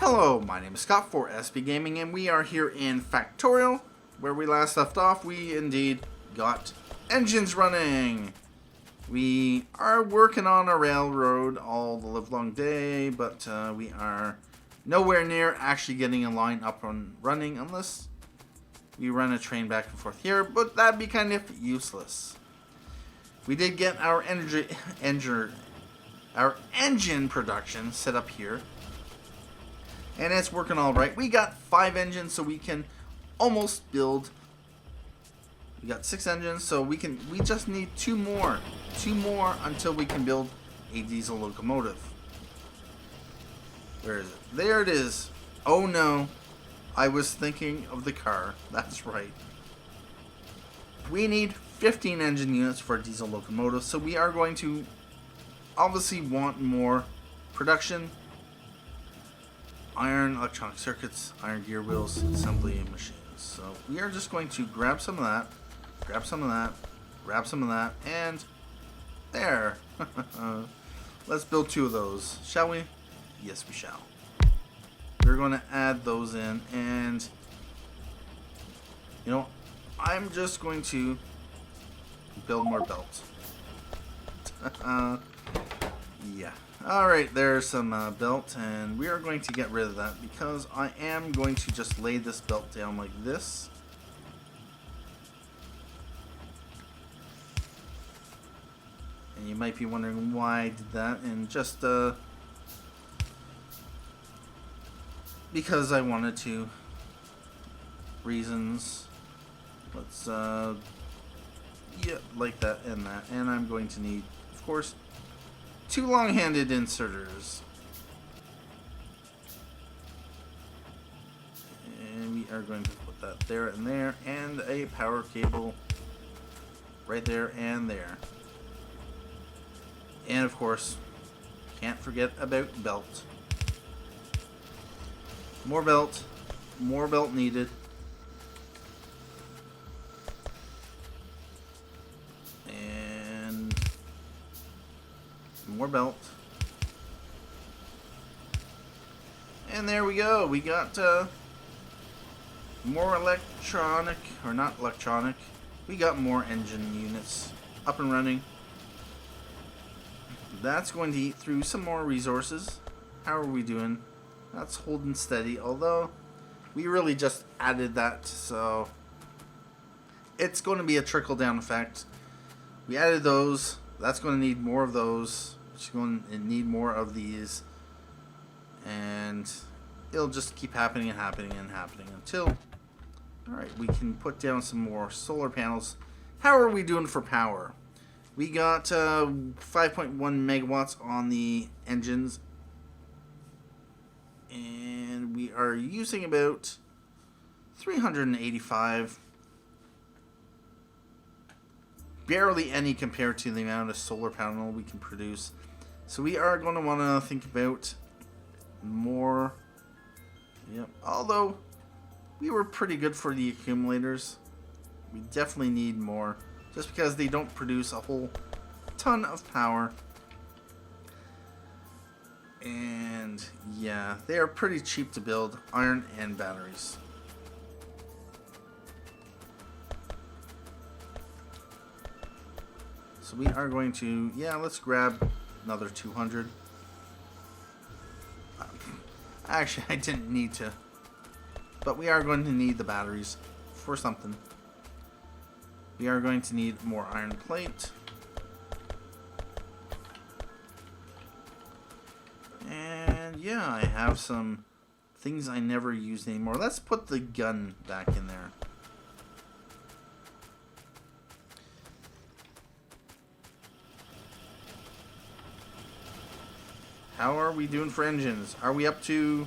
Hello, my name is Scott for SB Gaming, and we are here in Factorio. Where we last left off, we indeed got engines running. We are working on a railroad all the livelong day, but we are nowhere near actually getting a line up and running unless we run a train back and forth here, but that'd be kind of useless. We did get our engine production set up here. And it's working all right. We got 5 engines, so we can almost build. We got 6 engines, so we just need 2 more. 2 more until we can build a diesel locomotive. Where is it? There it is. Oh no. I was thinking of the car. That's right. We need 15 engine units for a diesel locomotive, so we are going to obviously want more production. Iron electronic circuits, iron gear wheels, assembly machines. So we are just going to grab some of that, grab some of that, grab some of that, and there. Let's build 2 of those, shall we? Yes, we shall. We're going to add those in, and you know, I'm just going to build more belts. Yeah. Alright, there's some belt, and we are going to get rid of that because I am going to just lay this belt down like this. And you might be wondering why I did that, and just because I wanted to. Reasons. Let's yeah, like that and that. And I'm going to need, of course, 2 long-handed inserters. And we are going to put that there and there, and a power cable right there and there. And of course, can't forget about belt. More belt needed. More belt. And there we go. We got more electronic, or not electronic. We got more engine units up and running. That's going to eat through some more resources. How are we doing? That's holding steady, although we really just added that, so it's going to be a trickle-down effect. We added those. That's going to need more of those. It's going to need more of these, and it'll just keep happening and happening and happening until, alright, we can put down some more solar panels. How are we doing for power? We got 5.1 megawatts on the engines, and we are using about 385. Barely any compared to the amount of solar panel we can produce. So we are going to want to think about more. Yep. Although we were pretty good for the accumulators, we definitely need more, just because they don't produce a whole ton of power. And yeah, they are pretty cheap to build, iron and batteries. So we are going to, yeah, let's grab another 200. Actually, I didn't need to. But we are going to need the batteries for something. We are going to need more iron plate. And yeah, I have some things I never use anymore. Let's put the gun back in there. How are we doing for engines? Are we up to...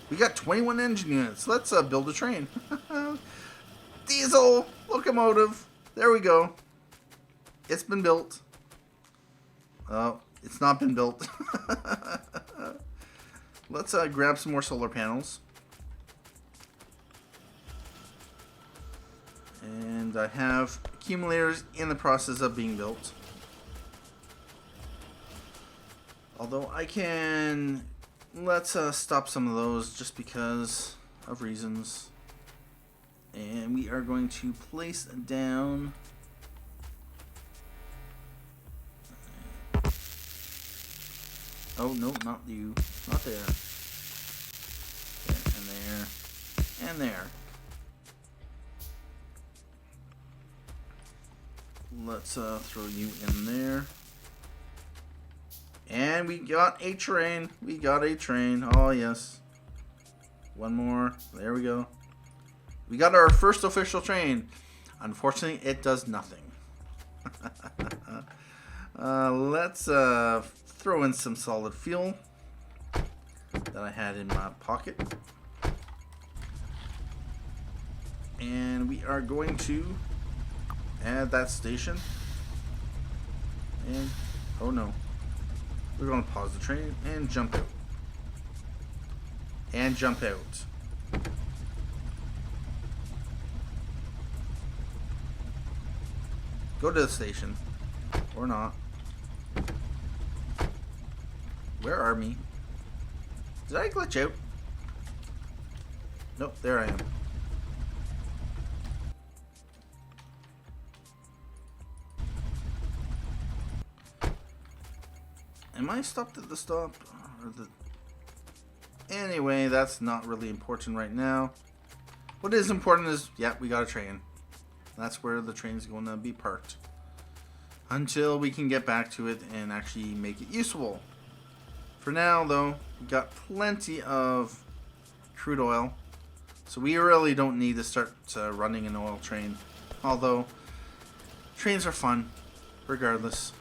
We got 21 engine units. Let's build a train. Diesel locomotive. There we go. It's been built. Oh, it's not been built. Let's grab some more solar panels. And I have accumulators in the process of being built. Although I can let's stop some of those just because of reasons. And we are going to place down oh no, not you, not there. There and there and there. Let's throw you in there. And we got a train. We got a train. Oh, yes. One more. There we go. We got our first official train. Unfortunately, it does nothing. Let's throw in some solid fuel that I had in my pocket. And we are going to add that station. And, oh no. We're going to pause the train and jump out. And jump out. Go to the station. Or not. Where are me? Did I glitch out? Nope, there I am. Am I stopped at the stop? Or the... Anyway, that's not really important right now. What is important is, yeah, we got a train. That's where the train's going to be parked. Until we can get back to it and actually make it useful. For now, though, we got plenty of crude oil. So we really don't need to start running an oil train. Although, trains are fun, regardless.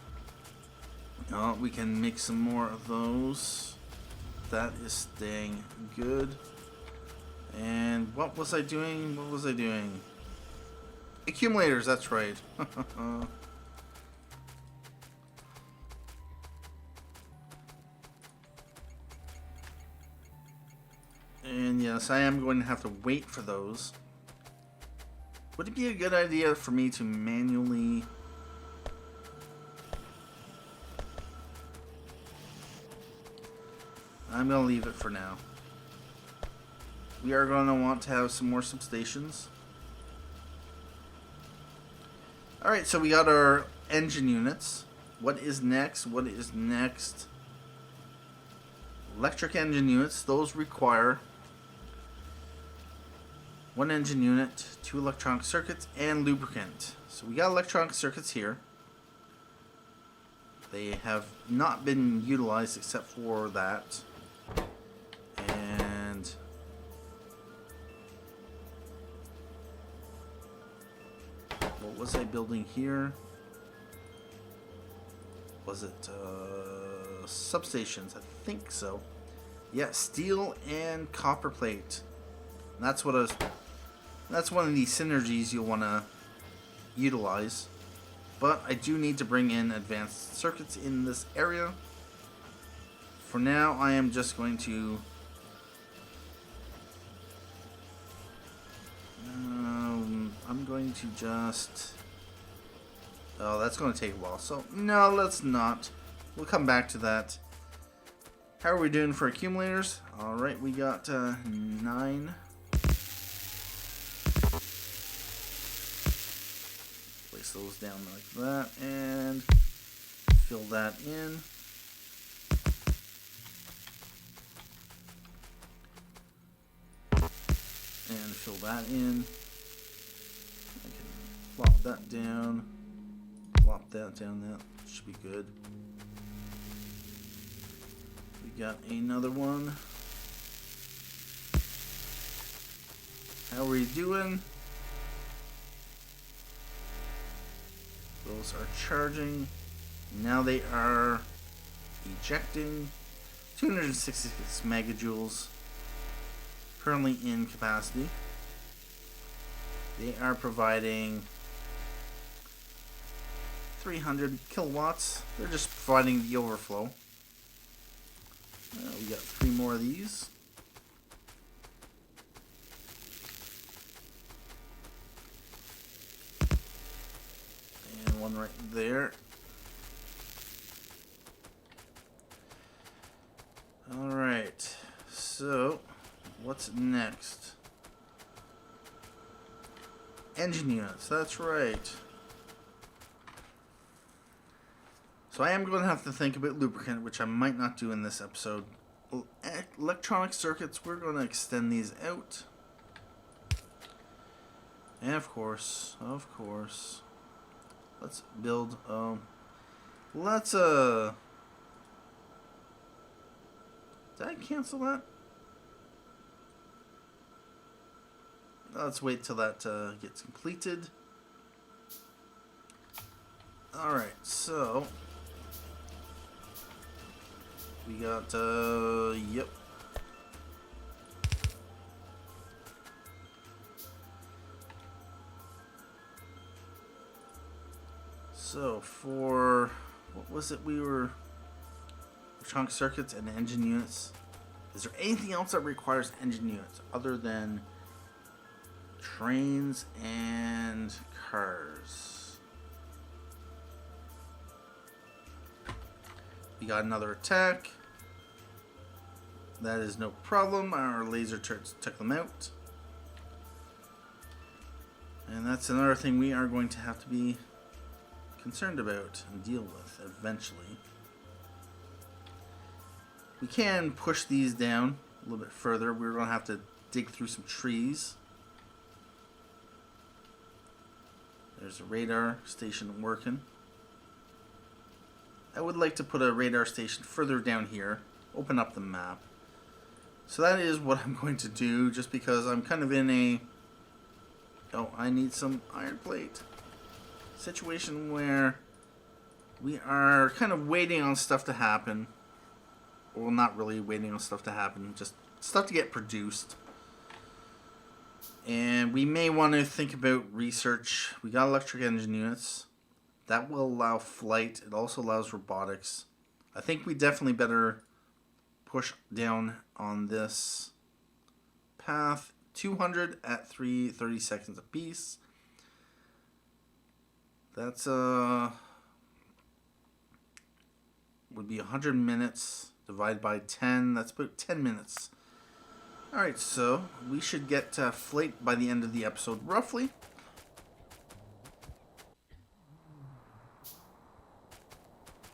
Oh, we can make some more of those. That is staying good. And what was I doing? What was I doing? Accumulators, that's right. And yes, I am going to have to wait for those. Would it be a good idea for me to manually... I'm going to leave it for now. We are going to want to have some more substations. Alright, so we got our engine units. What is next? What is next? Electric engine units. Those require one engine unit, 2 electronic circuits, and lubricant. So we got electronic circuits here. They have not been utilized except for that. And what was I building here? Was it substations? I think so. Yeah, steel and copper plate. That's what I was. That's one of the synergies you'll want to utilize. But I do need to bring in advanced circuits in this area. For now, I am just going to I'm going to just... Oh, that's going to take a while. So, no, let's not. We'll come back to that. How are we doing for accumulators? Alright, we got 9. Place those down like that. And fill that in. And fill that in. I can plop that down. Plop that down. That should be good. We got another one. How are we doing? Those are charging. Now they are ejecting. 266 megajoules. Currently in capacity. They are providing 300 kilowatts. They're just providing the overflow. We got 3 more of these. And one right there. Alright. so what's next? Engine units, that's right. So I am going to have to think about lubricant, which I might not do in this episode. Electronic circuits, we're going to extend these out. And of course, let's build, did I cancel that? Let's wait till that gets completed. Alright, so we got, yep. So for, what was it we were, trunk circuits and engine units. Is there anything else that requires engine units other than trains and cars? We got another attack. That is no problem. Our laser turrets took them out. And that's another thing we are going to have to be concerned about and deal with eventually. We can push these down a little bit further. We're going to have to dig through some trees. There's a radar station working. I would like to put a radar station further down here. Open up the map. So that is what I'm going to do, just because I'm kind of in a... Oh, I need some iron plate. Situation where we are kind of waiting on stuff to happen. Well, not really waiting on stuff to happen, just stuff to get produced. And we may want to think about research. We got electric engine units. That will allow flight. It also allows robotics. I think we definitely better push down on this path. 200 at 30 seconds apiece. That's would be 100 minutes. Divide by 10, that's about 10 minutes. Alright, so we should get flight by the end of the episode, roughly.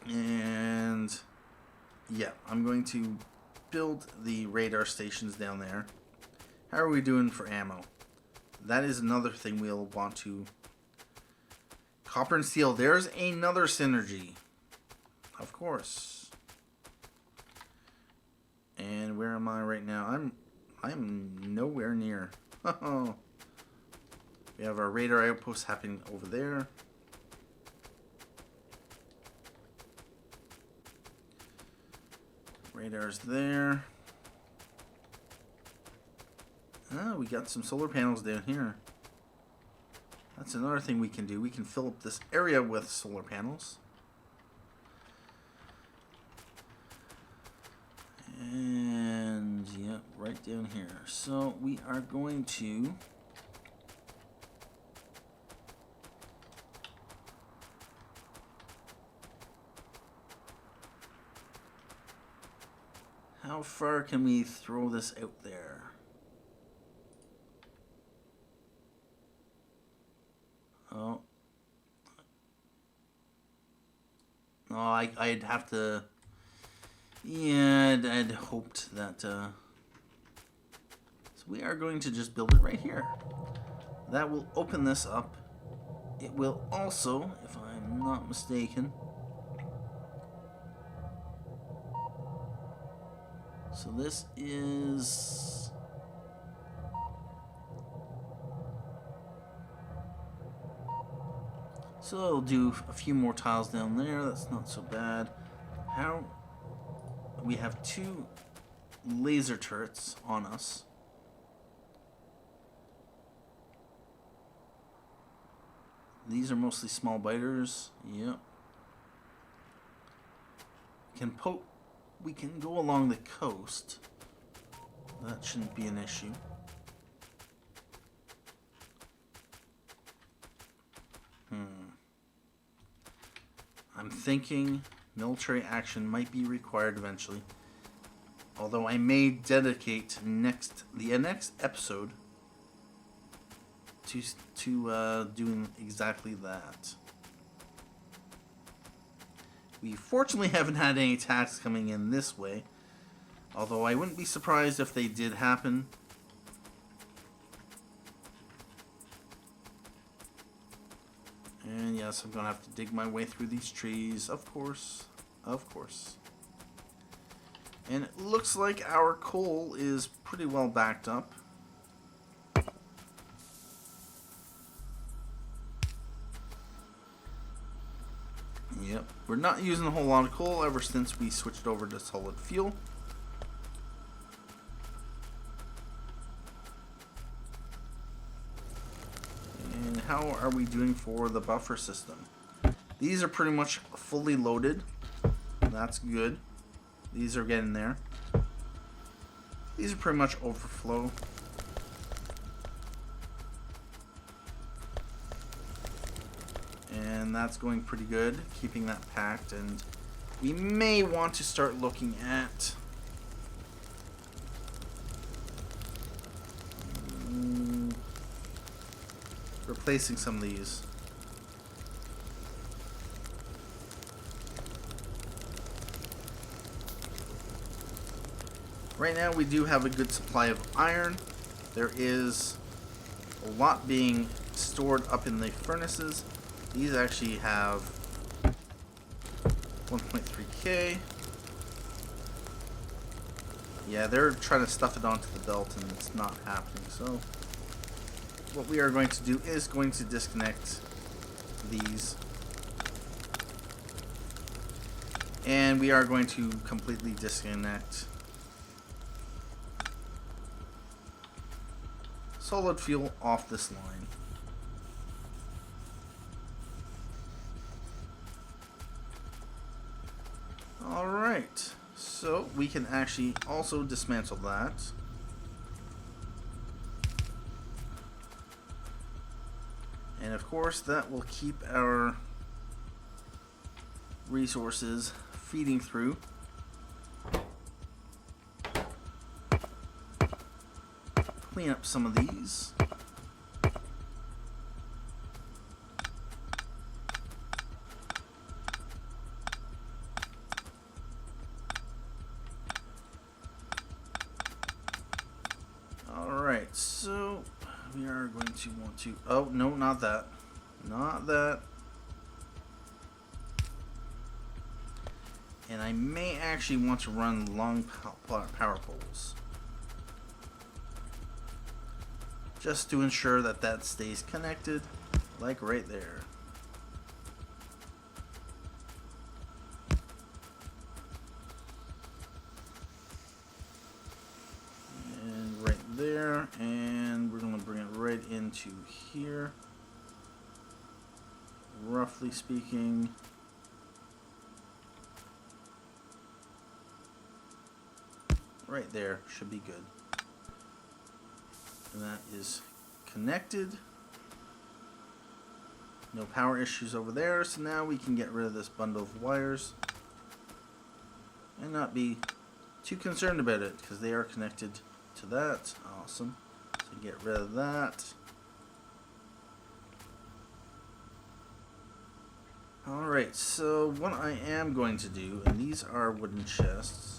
And yeah, I'm going to build the radar stations down there. How are we doing for ammo? That is another thing we'll want to... Copper and steel, there's another synergy. Of course. And where am I right now? I'm nowhere near. Oh. We have our radar outpost happening over there. Radar's there. Oh, we got some solar panels down here. That's another thing we can do. We can fill up this area with solar panels. And yeah, right down here. So we are going to how far can we throw this out there? Oh. No, I'd have to... Yeah, I'd hoped that... So we are going to just build it right here. That will open this up. It will also, if I'm not mistaken... So this is... So I'll do a few more tiles down there. That's not so bad. How... We have 2 laser turrets on us. These are mostly small biters. Yep. We can go along the coast. That shouldn't be an issue. I'm thinking military action might be required eventually. Although I may dedicate the next episode to doing exactly that. We fortunately haven't had any attacks coming in this way, although I wouldn't be surprised if they did happen. And yes, I'm going to have to dig my way through these trees, of course, of course. And it looks like our coal is pretty well backed up. Yep, we're not using a whole lot of coal ever since we switched over to solid fuel. And how are we doing for the buffer system? These are pretty much fully loaded. That's good. These are getting there. These are pretty much overflow. And that's going pretty good, keeping that packed. And we may want to start looking at replacing some of these. Right now we do have a good supply of iron. There is a lot being stored up in the furnaces. These actually have 1.3k. Yeah, they're trying to stuff it onto the belt and it's not happening. So what we are going to do is going to disconnect these. And we are going to completely disconnect solid fuel off this line. Alright, so we can actually also dismantle that. And of course that will keep our resources feeding through. Clean up some of these. Alright, so we are going to want to... Oh, no, not that. Not that. And I may actually want to run long power poles, just to ensure that that stays connected, like right there. And right there, and we're going to bring it right into here, roughly speaking. Right there should be good. And that is connected. No power issues over there, so now we can get rid of this bundle of wires and not be too concerned about it because they are connected to that. Awesome. So get rid of that. Alright, so what I am going to do, and these are wooden chests.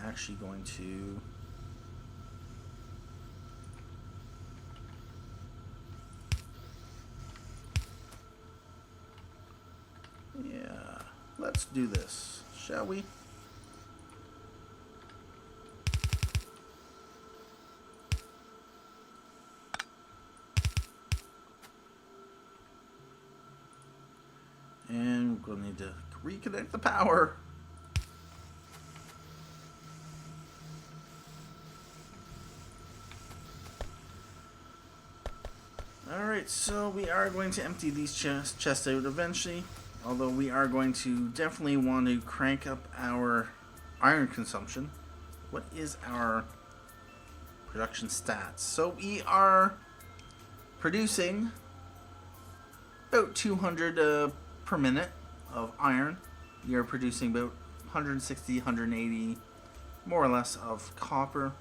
Actually going to let's do this, shall we? And we're going to need to reconnect the power. Alright, so we are going to empty these chests out eventually, although we are going to definitely want to crank up our iron consumption. What is our production stats? So we are producing about 200 per minute, of iron. We are producing about 160, 180, more or less, of copper.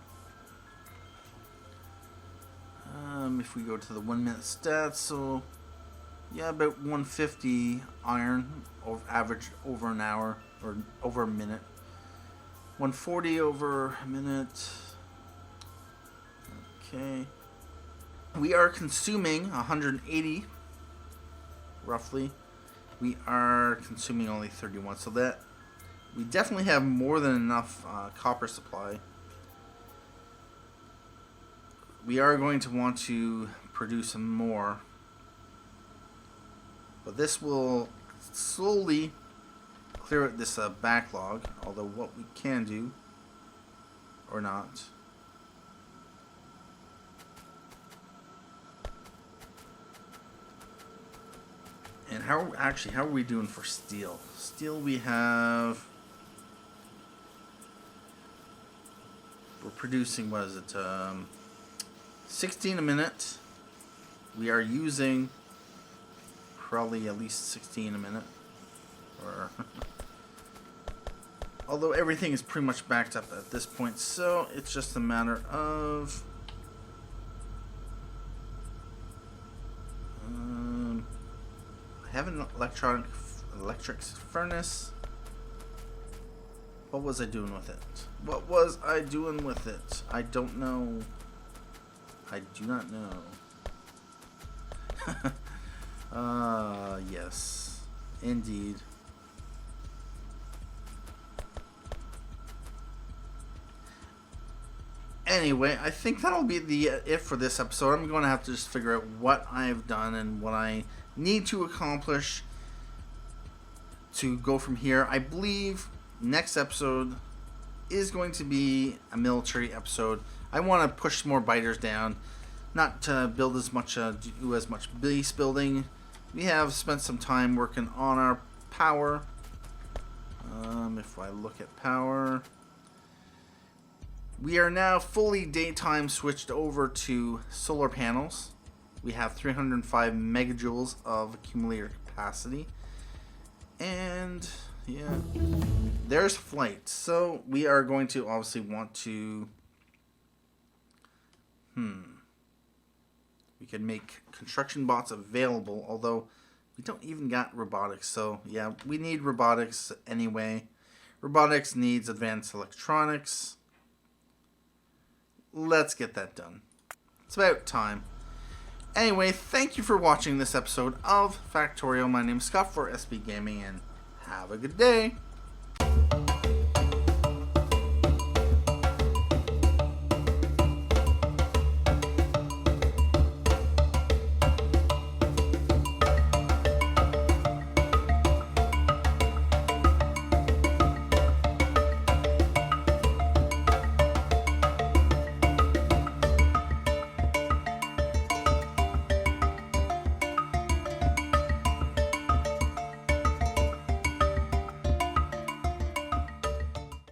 If we go to the 1 minute stats, so yeah, about 150 iron average over an hour or over a minute. 140 over a minute. Okay. We are consuming 180 roughly. We are consuming only 31, so that we definitely have more than enough copper supply. We are going to want to produce some more, but this will slowly clear out this backlog, although what we can do, or not. And how are we doing for steel? Steel we're producing, what is it, 16 a minute. We are using probably at least 16 a minute, or although everything is pretty much backed up at this point, so it's just a matter of I have an electric furnace. What was I doing with it? What was I doing with it? I don't know. I do not know. Yes, indeed. Anyway, I think that'll be it for this episode. I'm going to have to just figure out what I've done and what I need to accomplish to go from here. I believe next episode is going to be a military episode. I want to push more biters down, not to build as much, do as much base building. We have spent some time working on our power. If I look at power, we are now fully daytime switched over to solar panels. We have 305 megajoules of accumulator capacity. And yeah, there's flight. So we are going to obviously want to we can make construction bots available, although we don't even got robotics. So yeah, we need robotics anyway. Robotics needs advanced electronics. Let's get that done. It's about time. Anyway, thank you for watching this episode of Factorio. My name is Scott for SB Gaming, and have a good day.